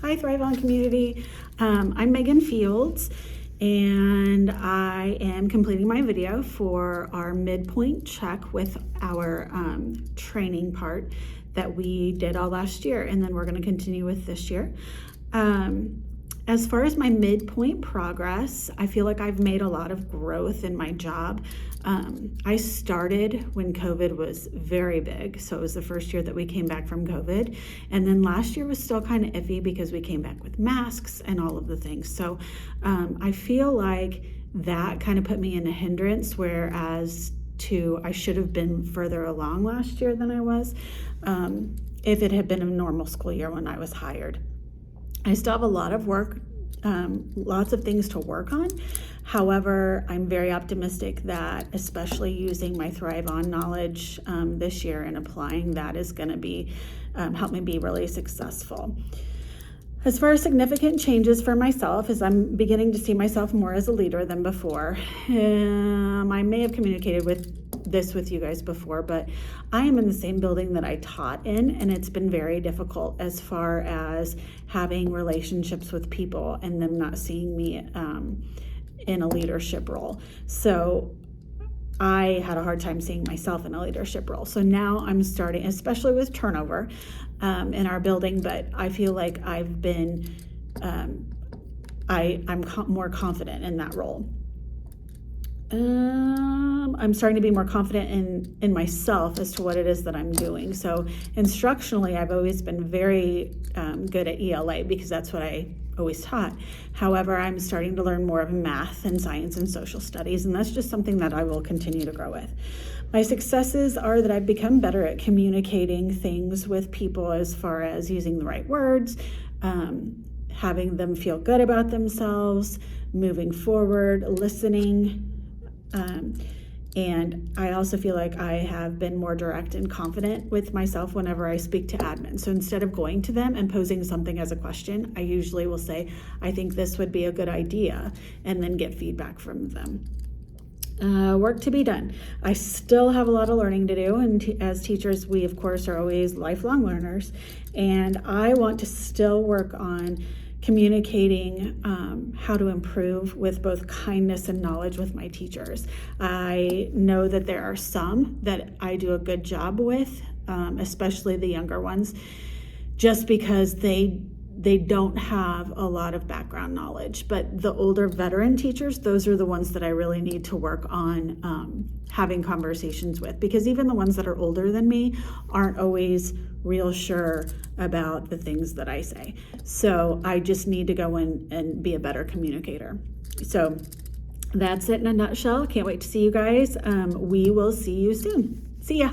Hi, Thrive On community. I'm Megan Fields, and I am completing my video for our midpoint check with our training part that we did all last year, and then we're going to continue with this year. As far as my midpoint progress, I feel like I've made a lot of growth in my job. I started when COVID was very big, so it was the first year that we came back from COVID, and then last year was still kind of iffy because we came back with masks and all of the things. So I feel like that kind of put me in a hindrance, whereas I should have been further along last year than I was if it had been a normal school year when I was hired. I still have a lot of work, lots of things to work on. However, I'm very optimistic that especially using my Thrive On knowledge this year and applying that is going to be help me be really successful. As far as significant changes for myself, is I'm beginning to see myself more as a leader than before. I may have communicated with you guys before, but I am in the same building that I taught in, and it's been very difficult as far as having relationships with people and them not seeing me in a leadership role. So I had a hard time seeing myself in a leadership role. So now I'm starting, especially with turnover in our building, but I feel like I've been, I'm more confident in that role. I'm starting to be more confident in myself as to what it is that I'm doing. So instructionally, I've always been very good at ELA because that's what I always taught. However, I'm starting to learn more of math and science and social studies, and that's just something that I will continue to grow with. My successes are that I've become better at communicating things with people as far as using the right words, having them feel good about themselves, moving forward, listening. And I also feel like I have been more direct and confident with myself whenever I speak to admin. So instead of going to them and posing something as a question, I usually will say, I think this would be a good idea, and then get feedback from them. Work to be done. I still have a lot of learning to do, and as teachers, we of course are always lifelong learners, and I want to still work on communicating how to improve with both kindness and knowledge with my teachers. I know that there are some that I do a good job with, especially the younger ones, just because they don't have a lot of background knowledge. But the older veteran teachers, those are the ones that I really need to work on having conversations with, because even the ones that are older than me aren't always real sure about the things that I say. So I just need to go in and be a better communicator. So that's it in a nutshell. Can't wait to see you guys. We will see you soon. See ya.